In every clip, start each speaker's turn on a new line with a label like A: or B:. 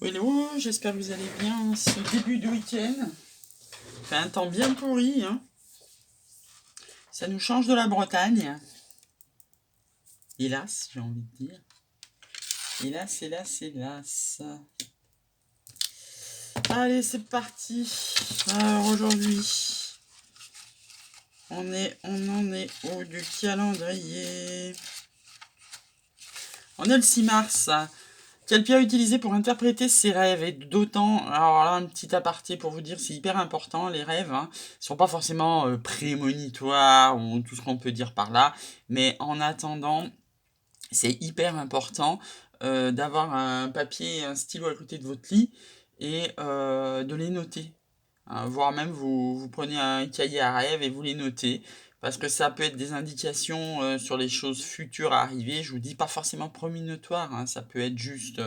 A: Hello, j'espère que vous allez bien ce début de week-end. Il fait un temps bien pourri, hein. Ça nous change de la Bretagne. Hélas, j'ai envie de dire. Hélas, hélas, hélas. Allez, c'est parti. Alors aujourd'hui, on en est au du calendrier. On est le 6 mars. Quelle pierre utiliser pour interpréter ses rêves? Et d'autant, alors là, un petit aparté pour vous dire, c'est hyper important, les rêves, hein, sont pas forcément prémonitoires ou tout ce qu'on peut dire par là, mais en attendant, c'est hyper important d'avoir un papier et un stylo à côté de votre lit et de les noter. Hein, voire même vous prenez un cahier à rêve et vous les notez, parce que ça peut être des indications sur les choses futures à arriver. Je vous dis pas forcément prémonitoire, hein, ça peut être juste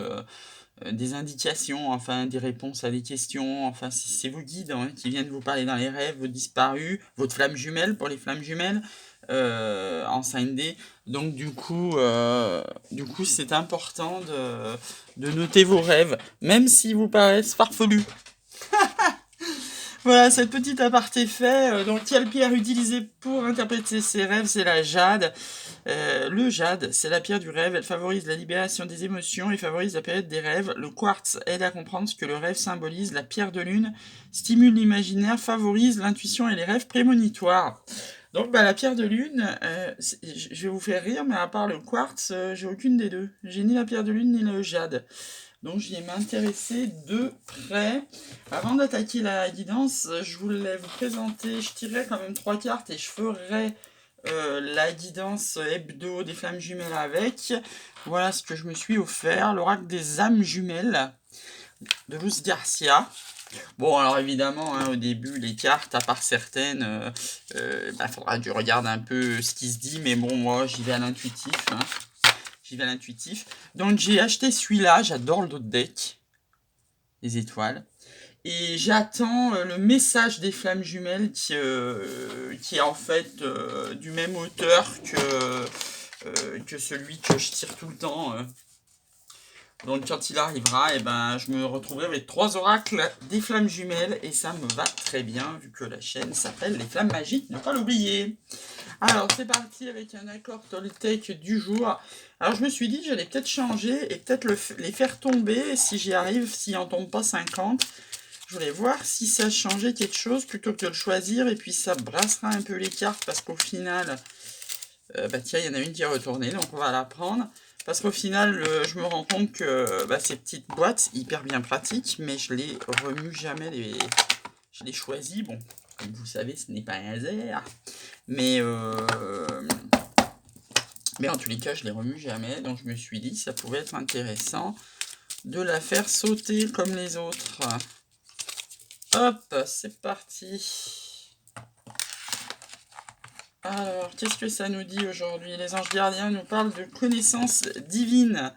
A: des indications, enfin des réponses à des questions, enfin c'est vos guides, hein, qui viennent vous parler dans les rêves, vos disparus, votre flamme jumelle pour les flammes jumelles en 5D. Donc du coup c'est important de noter vos rêves, même s'ils vous paraissent farfelus. Voilà, cette petite aparté fait. Donc, quelle pierre utiliser pour interpréter ses rêves? C'est la jade. Le jade, c'est la pierre du rêve. Elle favorise la libération des émotions et favorise la période des rêves. Le quartz aide à comprendre ce que le rêve symbolise. La pierre de lune stimule l'imaginaire, favorise l'intuition et les rêves prémonitoires. Donc, la pierre de lune, je vais vous faire rire, mais à part le quartz, j'ai aucune des deux. J'ai ni la pierre de lune ni le jade. Donc j'y ai m'intéresser de près. Avant d'attaquer la guidance, je voulais vous présenter, je tirerai quand même 3 cartes et je ferai la guidance hebdo des flammes jumelles avec. Voilà ce que je me suis offert, l'oracle des âmes jumelles de Luz Garcia. Bon, alors évidemment, hein, au début, les cartes, à part certaines, faudra que je regarde un peu ce qui se dit, mais bon, moi, j'y vais à l'intuitif, hein. J'y vais à l'intuitif. Donc j'ai acheté celui-là, j'adore le deck, les étoiles. Et j'attends le message des flammes jumelles qui est en fait du même auteur que celui que je tire tout le temps. Donc quand il arrivera, et je me retrouverai avec 3 oracles des flammes jumelles et ça me va très bien vu que la chaîne s'appelle Les Flammes Magiques, ne pas l'oublier. Alors c'est parti avec un accord Toltec du jour. Alors je me suis dit que j'allais peut-être changer et peut-être les faire tomber si j'y arrive, s'il en tombe pas 50. Je voulais voir si ça changeait quelque chose plutôt que de le choisir et puis ça brassera un peu les cartes parce qu'au final, tiens, il y en a une qui est retournée donc on va la prendre. Parce qu'au final, je me rends compte que ces petites boîtes, hyper bien pratiques, mais je les remue jamais. Je les choisis, bon, comme vous savez, ce n'est pas un hasard. Mais en tous les cas, je les remue jamais. Donc je me suis dit que ça pouvait être intéressant de la faire sauter comme les autres. Hop, c'est parti. Alors, qu'est-ce que ça nous dit aujourd'hui? Les anges gardiens nous parlent de connaissance divine.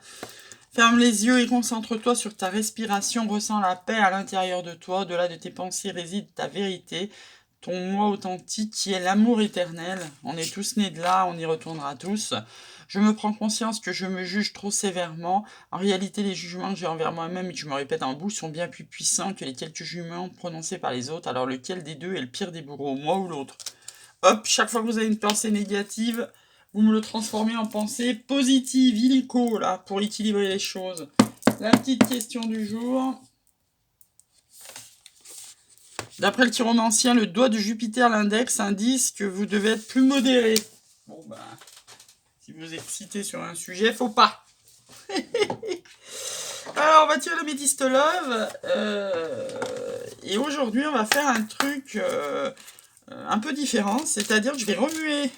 A: Ferme les yeux et concentre-toi sur ta respiration. Ressens la paix à l'intérieur de toi. Au-delà de tes pensées réside ta vérité. Ton moi authentique qui est l'amour éternel. On est tous nés de là, on y retournera tous. Je me prends conscience que je me juge trop sévèrement. En réalité, les jugements que j'ai envers moi-même et que je me répète en bouche sont bien plus puissants que les quelques jugements prononcés par les autres. Alors lequel des deux est le pire des bourreaux, moi ou l'autre? Hop, chaque fois que vous avez une pensée négative, vous me le transformez en pensée positive, illico, là, pour équilibrer les choses. La petite question du jour. D'après le chiromancien, le doigt de Jupiter, l'index, indique que vous devez être plus modéré. Bon, si vous êtes cité sur un sujet, faut pas. Alors, on va tirer le Médiste Love. Et aujourd'hui, on va faire un truc un peu différent. C'est-à-dire que je vais remuer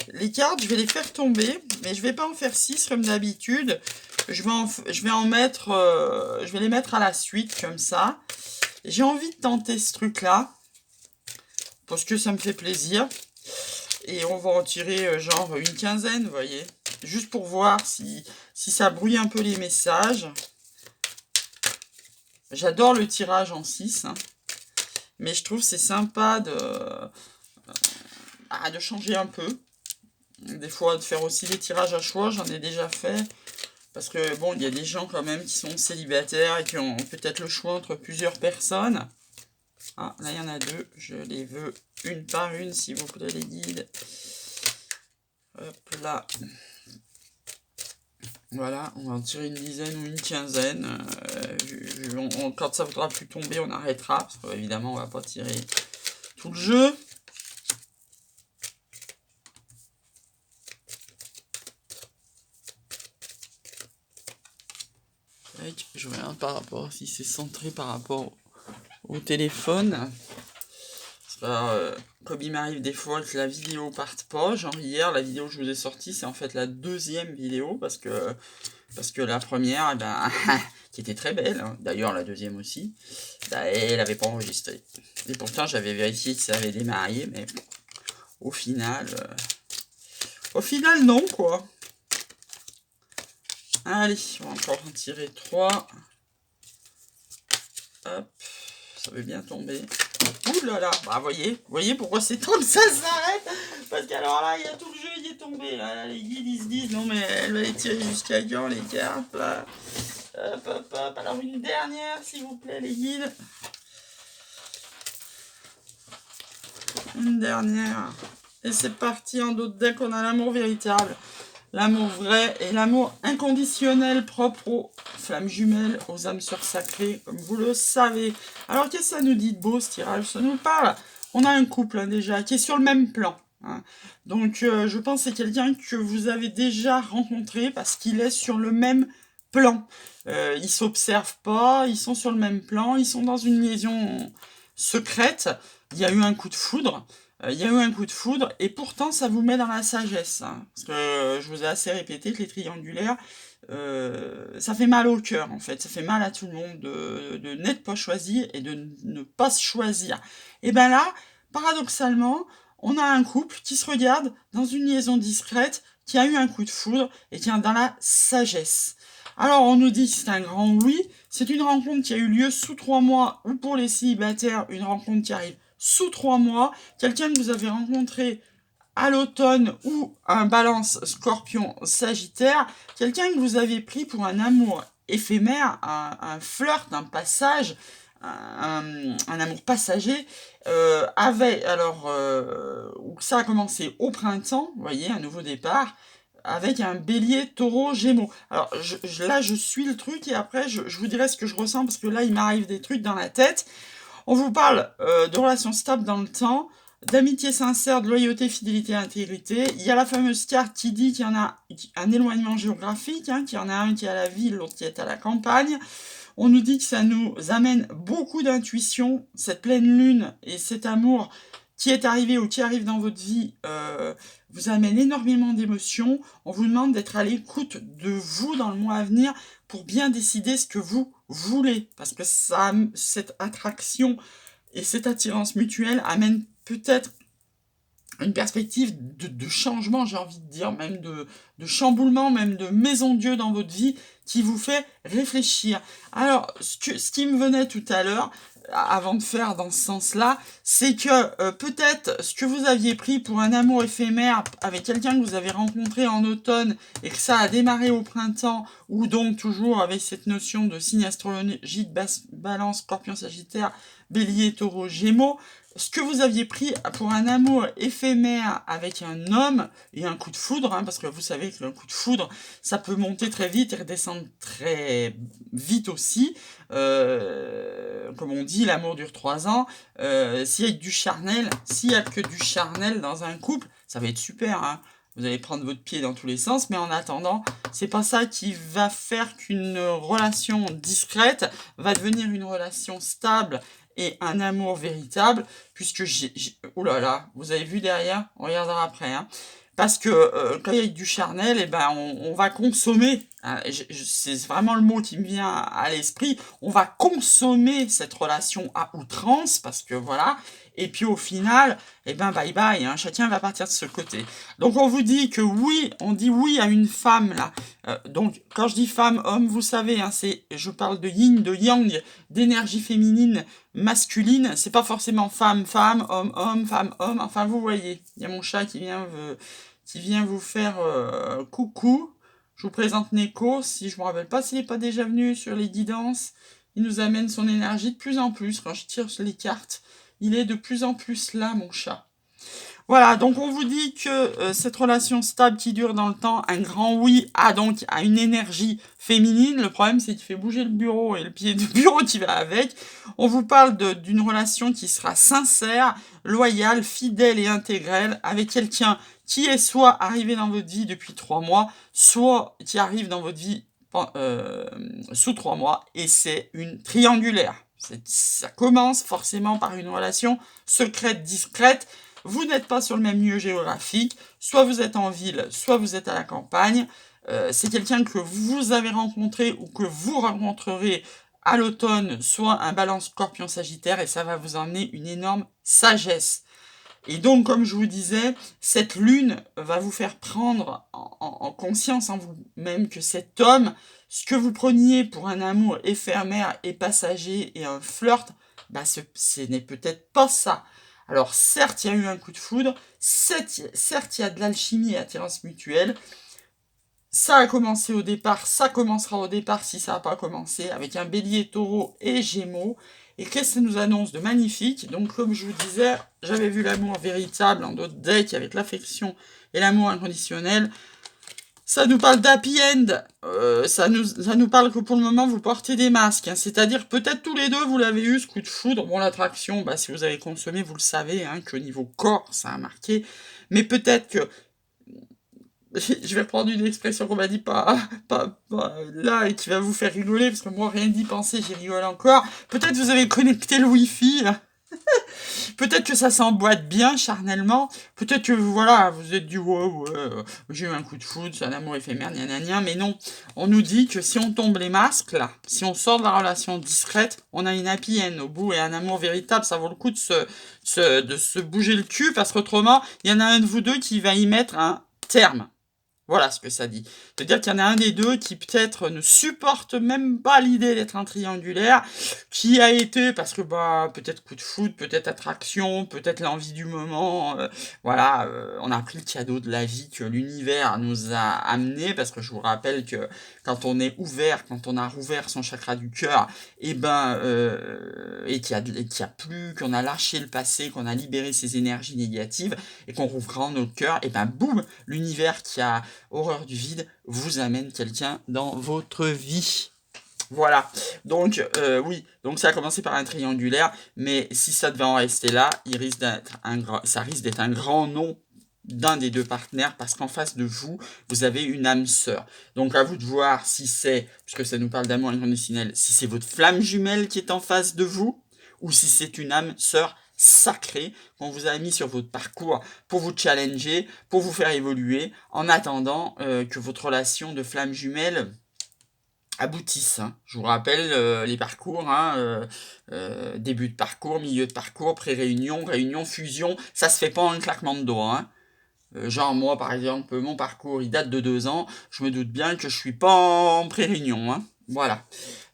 A: les cartes, je vais les faire tomber. Mais je vais pas en faire 6 comme d'habitude. Je vais en mettre... je vais les mettre à la suite, comme ça. J'ai envie de tenter ce truc-là. Parce que ça me fait plaisir. Et on va en tirer genre une quinzaine, vous voyez. Juste pour voir si ça brouille un peu les messages. J'adore le tirage en 6. Hein. Mais je trouve c'est sympa de changer un peu. Des fois de faire aussi des tirages à choix, j'en ai déjà fait. Parce que, bon, il y a des gens quand même qui sont célibataires et qui ont peut-être le choix entre plusieurs personnes. Ah, là, il y en a deux. Je les veux une par une, s'il vous plaît, les guides. Hop là. Voilà, on va en tirer une dizaine ou une quinzaine. Quand ça ne voudra plus tomber, on arrêtera. Parce qu'évidemment, on ne va pas tirer tout le jeu. Je regarde par rapport, si c'est centré par rapport au téléphone. Comme il m'arrive des fois que la vidéo parte pas, genre hier, la vidéo que je vous ai sortie, c'est en fait la deuxième vidéo, parce que la première, eh ben, qui était très belle, hein, d'ailleurs la deuxième aussi, bah, elle n'avait pas enregistré. Et pourtant, j'avais vérifié que ça avait démarré, mais au final, non, quoi. Allez, on va encore en tirer 3. Hop, ça veut bien tomber. Ouh là là, bah voyez pourquoi c'est tant que ça s'arrête. Parce qu'alors là, il y a tout le jeu, il est tombé. Là, les guides, ils se disent, non mais elle va les tirer jusqu'à quand, les cartes, là. Hop, hop, hop. Alors une dernière, s'il vous plaît, les guides. Une dernière. Et c'est parti, en d'autres decks, on a l'amour véritable. L'amour vrai et l'amour inconditionnel propre aux flammes jumelles, aux âmes sœurs sacrées, comme vous le savez. Alors, qu'est-ce que ça nous dit de beau, ce tirage? Ça nous parle. On a un couple, hein, déjà, qui est sur le même plan. Hein. Donc, je pense que c'est quelqu'un que vous avez déjà rencontré parce qu'il est sur le même plan. Ils s'observent pas, ils sont sur le même plan, ils sont dans une liaison secrète. Il y a eu un coup de foudre. Et pourtant ça vous met dans la sagesse, hein, parce que je vous ai assez répété que les triangulaires, ça fait mal au cœur en fait, ça fait mal à tout le monde de n'être pas choisi et de ne pas se choisir. Et ben là, paradoxalement, on a un couple qui se regarde dans une liaison discrète, qui a eu un coup de foudre et qui est dans la sagesse. Alors on nous dit que c'est un grand oui, c'est une rencontre qui a eu lieu sous 3 mois, ou pour les célibataires, une rencontre qui arrive sous 3 mois, quelqu'un que vous avez rencontré à l'automne ou un balance scorpion sagittaire, quelqu'un que vous avez pris pour un amour éphémère, un flirt, un passage, un amour passager, où ça a commencé au printemps, vous voyez, un nouveau départ, avec un bélier, taureau, gémeaux. Alors là, je suis le truc et après, je vous dirai ce que je ressens parce que là, il m'arrive des trucs dans la tête. On vous parle de relations stables dans le temps, d'amitié sincère, de loyauté, fidélité, intégrité. Il y a la fameuse carte qui dit qu'il y en a un éloignement géographique, hein, qu'il y en a un qui est à la ville, l'autre qui est à la campagne. On nous dit que ça nous amène beaucoup d'intuition, cette pleine lune et cet amour qui est arrivé ou qui arrive dans votre vie vous amène énormément d'émotions. On vous demande d'être à l'écoute de vous dans le mois à venir pour bien décider ce que vous voulez. Parce que cette attraction et cette attirance mutuelle amène peut-être une perspective de changement, j'ai envie de dire, même de chamboulement, même de maison Dieu dans votre vie, qui vous fait réfléchir. Alors, ce qui me venait tout à l'heure, avant de faire dans ce sens-là, c'est que peut-être ce que vous aviez pris pour un amour éphémère avec quelqu'un que vous avez rencontré en automne et que ça a démarré au printemps, ou donc toujours avec cette notion de signe astrologique, balance, scorpion, sagittaire, bélier, taureau, gémeaux, ce que vous aviez pris pour un amour éphémère avec un homme et un coup de foudre, hein, parce que vous savez que le coup de foudre, ça peut monter très vite et redescendre très vite aussi. Comme on dit, l'amour dure 3 ans. S'il y a que du charnel dans un couple, ça va être super, hein. Vous allez prendre votre pied dans tous les sens, mais en attendant, c'est pas ça qui va faire qu'une relation discrète va devenir une relation stable et un amour véritable, puisque oh là là, vous avez vu derrière, on regardera après, hein. Parce que quand il y a du charnel, eh ben on va consommer, hein, c'est vraiment le mot qui me vient à l'esprit, on va consommer cette relation à outrance, parce que voilà, et puis au final, eh ben bye bye, hein, chacun va partir de ce côté. Donc on vous dit que oui, on dit oui à une femme là. Donc quand je dis femme, homme, vous savez, hein, je parle de yin, de yang, d'énergie féminine, masculine, c'est pas forcément femme, femme, homme, homme, femme, homme, enfin vous voyez, il y a mon chat qui vient vous faire coucou, Je vous présente Neko, si je me rappelle pas s'il n'est pas déjà venu sur les guidances, il nous amène son énergie de plus en plus. Quand je tire les cartes, il est de plus en plus là, mon chat. Voilà, donc on vous dit que cette relation stable qui dure dans le temps, un grand oui donc à une énergie féminine. Le problème, c'est qu'il fait bouger le bureau et le pied de bureau qui va avec. On vous parle d'une relation qui sera sincère, loyale, fidèle et intégrelle avec quelqu'un qui est soit arrivé dans votre vie depuis 3 mois, soit qui arrive dans votre vie sous 3 mois, et c'est une triangulaire. Ça commence forcément par une relation secrète, discrète. Vous n'êtes pas sur le même lieu géographique, soit vous êtes en ville, soit vous êtes à la campagne. C'est quelqu'un que vous avez rencontré ou que vous rencontrerez à l'automne, soit un Balance Scorpion Sagittaire, et ça va vous emmener une énorme sagesse. Et donc, comme je vous disais, cette lune va vous faire prendre en conscience en vous-même que cet homme, ce que vous preniez pour un amour éphémère et passager et un flirt, ce n'est peut-être pas ça. Alors certes, il y a eu un coup de foudre, certes, il y a de l'alchimie et attirance mutuelle. Ça a commencé au départ, ça commencera au départ si ça n'a pas commencé, avec un bélier, taureau et gémeaux. Et qu'est-ce que ça nous annonce de magnifique? Donc comme je vous disais, j'avais vu l'amour véritable en d'autres decks avec l'affection et l'amour inconditionnel. Ça nous parle d'happy end, ça nous parle que pour le moment vous portez des masques, hein. C'est-à-dire peut-être tous les deux vous l'avez eu ce coup de foudre. Bon, l'attraction, si vous avez consommé, vous le savez, hein, qu'au niveau corps ça a marqué, mais peut-être que je vais reprendre une expression qu'on m'a dit pas là et qui va vous faire rigoler, parce que moi rien d'y penser, j'y rigole encore. Peut-être vous avez connecté le wifi, là. Peut-être que ça s'emboîte bien charnellement. Peut-être que voilà, vous êtes du wow, j'ai eu un coup de foudre, c'est un amour éphémère, gna. Mais non, on nous dit que si on tombe les masques là, si on sort de la relation discrète, on a une happy end au bout et un amour véritable. Ça vaut le coup de se bouger le cul, parce qu'autrement, il y en a un de vous deux qui va y mettre un terme. Voilà ce que ça dit. C'est-à-dire qu'il y en a un des deux qui peut-être ne supporte même pas l'idée d'être un triangulaire, qui a été, parce que peut-être coup de foudre, peut-être attraction, peut-être l'envie du moment, on a pris le cadeau de la vie que l'univers nous a amené, parce que je vous rappelle que quand on est ouvert, quand on a rouvert son chakra du cœur, et qu'il y a plus, qu'on a lâché le passé, qu'on a libéré ses énergies négatives, et qu'on rouvre grand notre cœur, et boum, l'univers qui a horreur du vide vous amène quelqu'un dans votre vie. Voilà, donc oui, donc ça a commencé par un triangulaire, mais si ça devait en rester là, ça risque d'être un grand nom d'un des deux partenaires, parce qu'en face de vous, vous avez une âme sœur. Donc à vous de voir si c'est, puisque ça nous parle d'amour inconditionnel, si c'est votre flamme jumelle qui est en face de vous, ou si c'est une âme sœur sacrée qu'on vous a mis sur votre parcours pour vous challenger, pour vous faire évoluer, en attendant que votre relation de flamme jumelle aboutisse. Hein. Je vous rappelle les parcours, début de parcours, milieu de parcours, pré-réunion, réunion, fusion, ça se fait pas en un claquement de doigts. Hein. Genre moi par exemple, mon parcours il date de 2 ans, je me doute bien que je suis pas en pré-réunion. Hein. Voilà.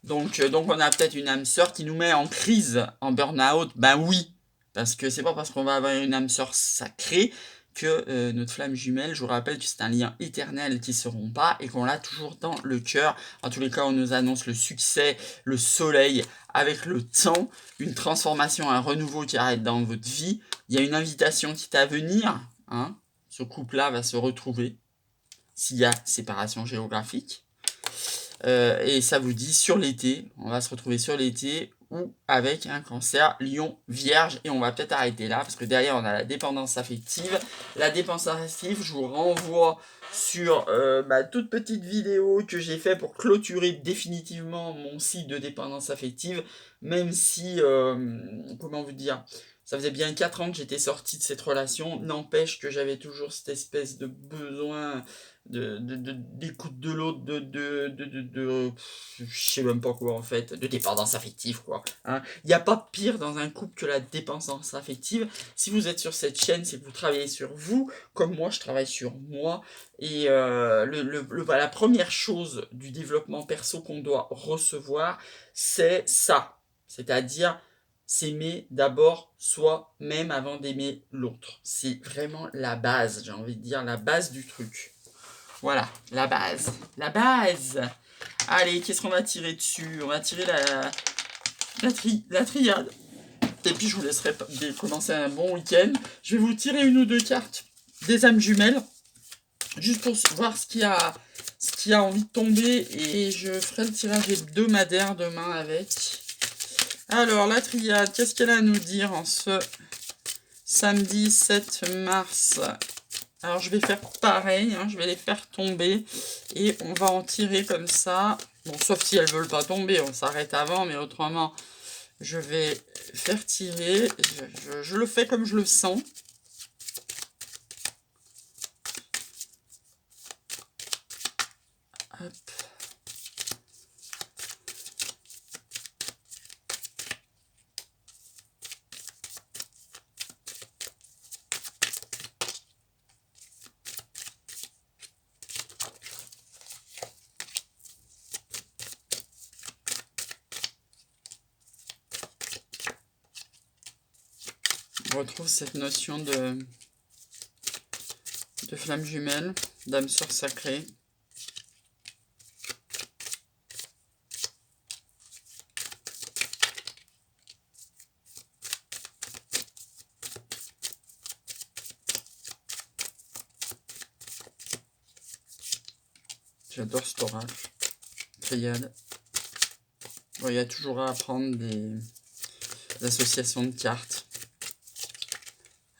A: Donc on a peut-être une âme sœur qui nous met en crise, en burn-out. Ben oui, parce que c'est pas parce qu'on va avoir une âme sœur sacrée que notre flamme jumelle, je vous rappelle que c'est un lien éternel qui se rompt pas et qu'on l'a toujours dans le cœur. En tous les cas, on nous annonce le succès, le soleil avec le temps, une transformation, un renouveau qui arrête dans votre vie. Il y a une invitation qui est à venir. Hein. Ce couple-là va se retrouver s'il y a séparation géographique. Et ça vous dit sur l'été, on va se retrouver sur l'été ou avec un cancer lion vierge, et on va peut-être arrêter là parce que derrière on a la dépendance affective. La dépendance affective, je vous renvoie sur ma toute petite vidéo que j'ai fait pour clôturer définitivement mon cycle de dépendance affective, même si, comment vous dire, ça faisait bien 4 ans que j'étais sorti de cette relation, n'empêche que j'avais toujours cette espèce de besoin d'écoute de l'autre, je sais même pas quoi en fait, de dépendance affective quoi. Hein. Il n'y a pas pire dans un couple que la dépendance affective. Si vous êtes sur cette chaîne, c'est que vous travaillez sur vous, comme moi je travaille sur moi. Et la première chose du développement perso qu'on doit recevoir, c'est ça. C'est-à-dire s'aimer d'abord soi-même avant d'aimer l'autre. C'est vraiment la base, j'ai envie de dire, la base du truc. Voilà, la base. La base. Allez, qu'est-ce qu'on va tirer dessus? On va tirer la triade. Et puis je vous laisserai commencer un bon week-end. Je vais vous tirer une ou deux cartes des âmes jumelles. Juste pour voir ce qui a envie de tomber. Et je ferai le tirage hebdomadaire demain avec. Alors, la triade, qu'est-ce qu'elle a à nous dire en ce samedi 7 mars? Alors, je vais faire pareil, hein, je vais les faire tomber. Et on va en tirer comme ça. Bon, sauf si elles ne veulent pas tomber, on s'arrête avant. Mais autrement, je vais faire tirer. Je le fais comme je le sens. Hop. On retrouve cette notion de flamme jumelle, d'âme sœur sacrée. J'adore cet oracle. Triade. Bon, il y a toujours à apprendre des associations de cartes.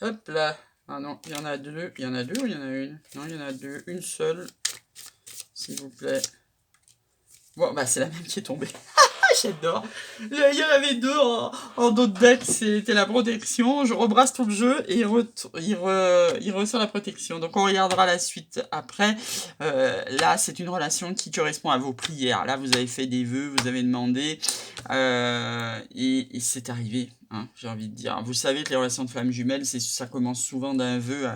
A: Hop là. Ah non, il y en a deux. Il y en a deux ou il y en a une? Non, il y en a deux. Une seule. S'il vous plaît. Bon, bah c'est la même qui est tombée. J'adore. Il y en avait deux en d'autres decks, c'était la protection. Je rebrasse tout le jeu et il ressort la protection. Donc on regardera la suite après. Là, c'est une relation qui correspond à vos prières. Là, vous avez fait des vœux, vous avez demandé et c'est arrivé. Hein, j'ai envie de dire. Vous savez que les relations de flammes jumelles, ça commence souvent d'un vœu.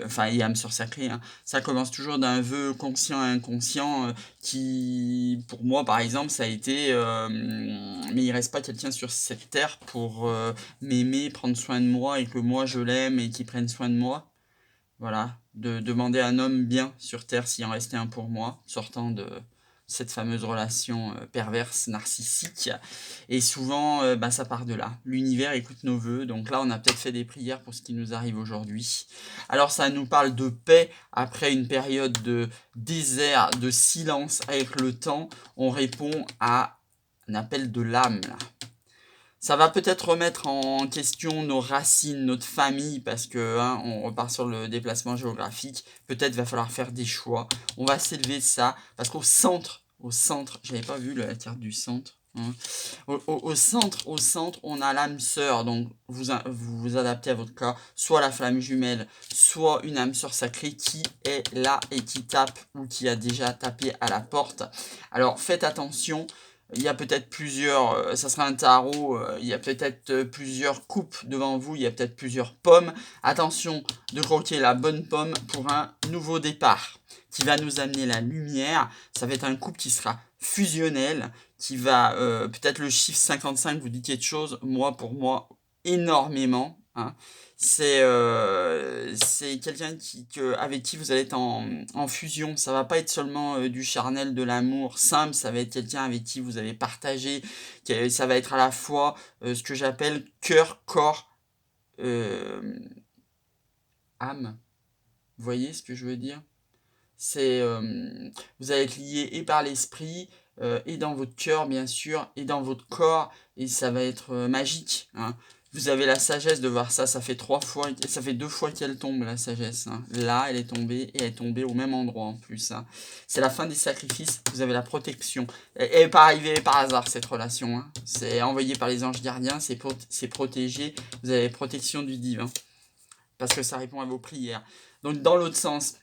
A: Enfin, et âme sœur sacrée, hein. Ça commence toujours d'un vœu conscient et inconscient qui, pour moi, par exemple, ça a été mais il reste pas quelqu'un sur cette terre pour m'aimer, prendre soin de moi et que moi je l'aime et qu'il prenne soin de moi. Voilà, de demander un homme bien sur terre s'il en restait un pour moi, sortant de cette fameuse relation perverse, narcissique. Et souvent, bah, ça part de là. L'univers écoute nos vœux. Donc là, on a peut-être fait des prières pour ce qui nous arrive aujourd'hui. Alors ça nous parle de paix après une période de désert, de silence avec le temps. On répond à un appel de l'âme, là. Ça va peut-être remettre en question nos racines, notre famille, parce que hein, on repart sur le déplacement géographique. Peut-être va falloir faire des choix. On va s'élever de ça, parce qu'au centre, j'avais pas vu la carte du centre. Hein. Au centre, on a l'âme sœur. Donc vous vous adaptez à votre cas, soit la flamme jumelle, soit une âme sœur sacrée qui est là et qui tape ou qui a déjà tapé à la porte. Alors faites attention. Il y a peut-être plusieurs, ça sera un tarot, il y a peut-être plusieurs coupes devant vous, il y a peut-être plusieurs pommes. Attention de croquer la bonne pomme pour un nouveau départ qui va nous amener la lumière. Ça va être un couple qui sera fusionnel, qui va, peut-être le chiffre 55 vous dit quelque chose, pour moi, énormément. Hein. C'est quelqu'un avec qui vous allez être en fusion. Ça va pas être seulement du charnel, de l'amour simple, ça va être quelqu'un avec qui vous avez partagé. Ça va être à la fois ce que j'appelle cœur, corps, âme. Vous voyez ce que je veux dire? Vous allez être lié et par l'esprit, et dans votre cœur bien sûr, et dans votre corps, et ça va être magique. Hein. Vous avez la sagesse de voir ça, ça fait 2 fois qu'elle tombe la sagesse. Hein. Là, elle est tombée, et elle est tombée au même endroit en plus. Hein. C'est la fin des sacrifices, vous avez la protection. Elle n'est pas arrivée par hasard cette relation. Hein. C'est envoyé par les anges gardiens, c'est protégé, vous avez la protection du divin. Parce que ça répond à vos prières. Donc dans l'autre sens,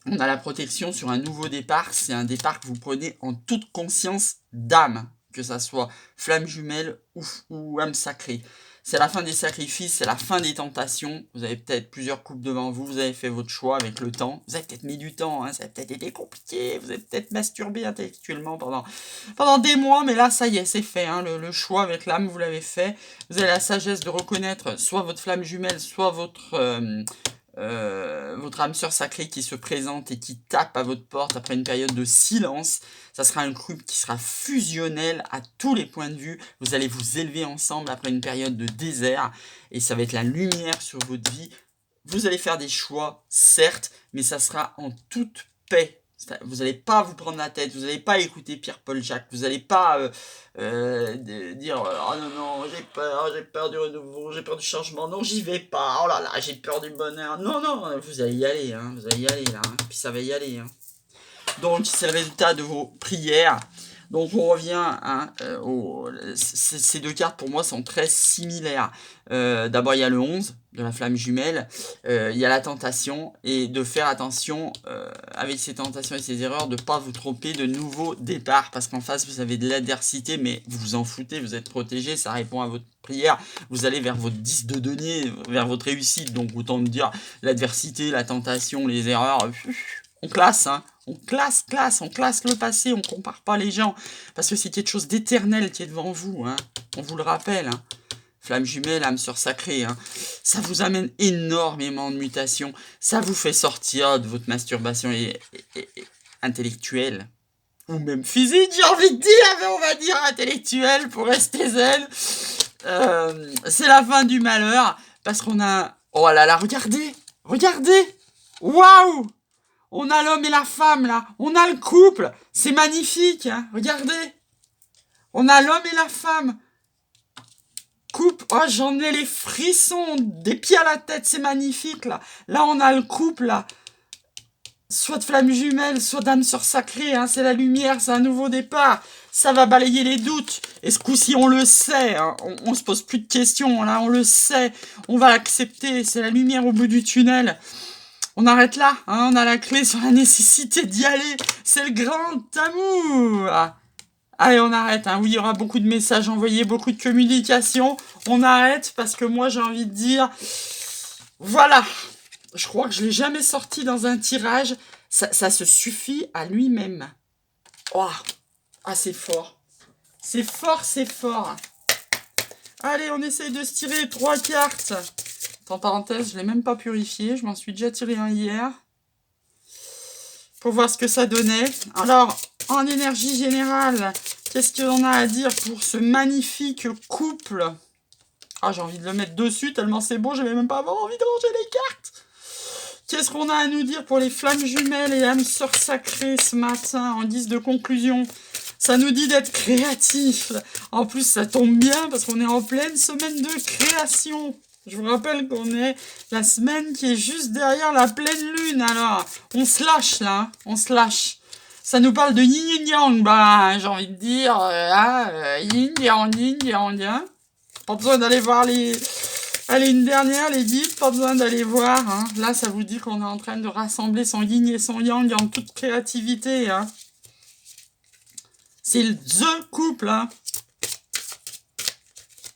A: on a la protection sur un nouveau départ. C'est un départ que vous prenez en toute conscience d'âme, que ça soit flamme jumelle ou âme sacrée. C'est la fin des sacrifices, c'est la fin des tentations. Vous avez peut-être plusieurs couples devant vous, vous avez fait votre choix avec le temps. Vous avez peut-être mis du temps, hein, ça a peut-être été compliqué, vous avez peut-être masturbé intellectuellement pendant des mois, mais là, ça y est, c'est fait. Hein, le choix avec l'âme, vous l'avez fait. Vous avez la sagesse de reconnaître soit votre flamme jumelle, soit votre votre âme sœur sacrée qui se présente et qui tape à votre porte après une période de silence. Ça sera un couple qui sera fusionnel à tous les points de vue. Vous allez vous élever ensemble après une période de désert et ça va être la lumière sur votre vie. Vous allez faire des choix, certes, mais ça sera en toute paix. Vous n'allez pas vous prendre la tête, vous n'allez pas écouter Pierre-Paul Jacques, vous n'allez pas dire oh non, non, j'ai peur du renouveau, j'ai peur du changement, non, j'y vais pas, oh là là, j'ai peur du bonheur. Non, non, vous allez y aller, hein, vous allez y aller là, hein, puis ça va y aller. Hein. Donc, c'est le résultat de vos prières. Donc, on revient, hein, ces deux cartes, pour moi, sont très similaires. D'abord, il y a le 11, de la flamme jumelle. Il y a la tentation, et de faire attention, avec ces tentations et ces erreurs, de ne pas vous tromper de nouveaux départs, parce qu'en face, vous avez de l'adversité, mais vous vous en foutez, vous êtes protégé, ça répond à votre prière. Vous allez vers votre 10 de denier, vers votre réussite. Donc, autant dire, l'adversité, la tentation, les erreurs, on classe, hein. On classe le passé, on compare pas les gens, parce que c'est quelque chose d'éternel qui est devant vous, hein. On vous le rappelle, hein. Flamme jumelle, âme sœur sacrée, hein. Ça vous amène énormément de mutations, ça vous fait sortir de votre masturbation intellectuelle, ou même physique, j'ai envie de dire, mais on va dire intellectuelle pour rester zen. C'est la fin du malheur, parce qu'on a... Oh là là, regardez, waouh! On a l'homme et la femme, là. On a le couple. C'est magnifique, hein. Regardez. On a l'homme et la femme. Couple. Oh, j'en ai les frissons des pieds à la tête. C'est magnifique, là. Là, on a le couple, là. Soit de flamme jumelle, soit d'âme sœur sacrée. Hein. C'est la lumière, c'est un nouveau départ. Ça va balayer les doutes. Et ce coup-ci, on le sait. Hein. On se pose plus de questions, là. On le sait. On va l'accepter. C'est la lumière au bout du tunnel. On arrête là, hein, on a la clé sur la nécessité d'y aller. C'est le grand amour. Allez, on arrête. Hein. Oui, il y aura beaucoup de messages envoyés, beaucoup de communication. On arrête parce que moi, j'ai envie de dire... Voilà. Je crois que je ne l'ai jamais sorti dans un tirage. Ça se suffit à lui-même. Oh. Ah, c'est fort. C'est fort. Allez, on essaye de se tirer 3 cartes. En parenthèse, je ne l'ai même pas purifié. Je m'en suis déjà tiré un hier. Pour voir ce que ça donnait. Alors, en énergie générale, qu'est-ce qu'on a à dire pour ce magnifique couple? Ah, j'ai envie de le mettre dessus tellement c'est beau. Je vais même pas avoir envie de ranger les cartes. Qu'est-ce qu'on a à nous dire pour les flammes jumelles et âmes sœurs sacrées ce matin en guise de conclusion? Ça nous dit d'être créatif. En plus, ça tombe bien parce qu'on est en pleine semaine de création. Je vous rappelle qu'on est la semaine qui est juste derrière la pleine lune. Alors, on se lâche là, hein, on se lâche. Ça nous parle de yin et yang. Bah, j'ai envie de dire, yin, yang, hein. Pas besoin d'aller voir les... Allez, une dernière, les guides, pas besoin d'aller voir. Hein. Là, ça vous dit qu'on est en train de rassembler son yin et son yang en toute créativité. Hein. C'est THE couple. Hein.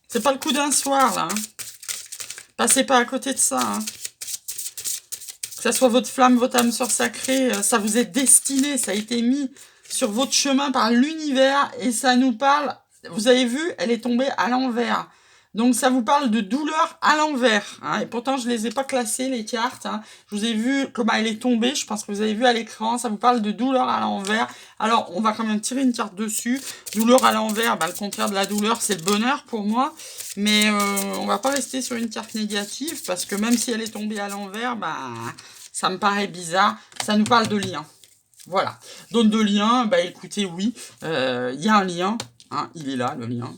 A: C'est pas le coup d'un soir, là. Hein. Passez pas à côté de ça. Hein. Que ça soit votre flamme, votre âme sœur sacrée, ça vous est destiné, ça a été mis sur votre chemin par l'univers et ça nous parle, vous avez vu, elle est tombée à l'envers. Donc ça vous parle de douleur à l'envers. Hein, et pourtant, je ne les ai pas classées, les cartes. Hein. Je vous ai vu comment elle est tombée. Je pense que vous avez vu à l'écran. Ça vous parle de douleur à l'envers. Alors, on va quand même tirer une carte dessus. Douleur à l'envers, bah, le contraire de la douleur, c'est le bonheur pour moi. Mais on va pas rester sur une carte négative. Parce que même si elle est tombée à l'envers, bah, ça me paraît bizarre. Ça nous parle de lien. Voilà. Donc de lien, bah écoutez, oui. Il y a un lien. Hein, il est là, le lien.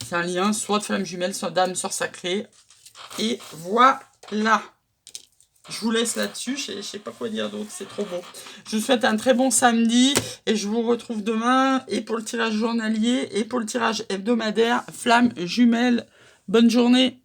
A: C'est un lien, soit de flamme jumelle, soit d'âme sœur sacrée. Et voilà. Je vous laisse là-dessus. Je ne sais pas quoi dire d'autre. C'est trop beau. Je vous souhaite un très bon samedi. Et je vous retrouve demain. Et pour le tirage journalier. Et pour le tirage hebdomadaire. Flamme jumelle. Bonne journée.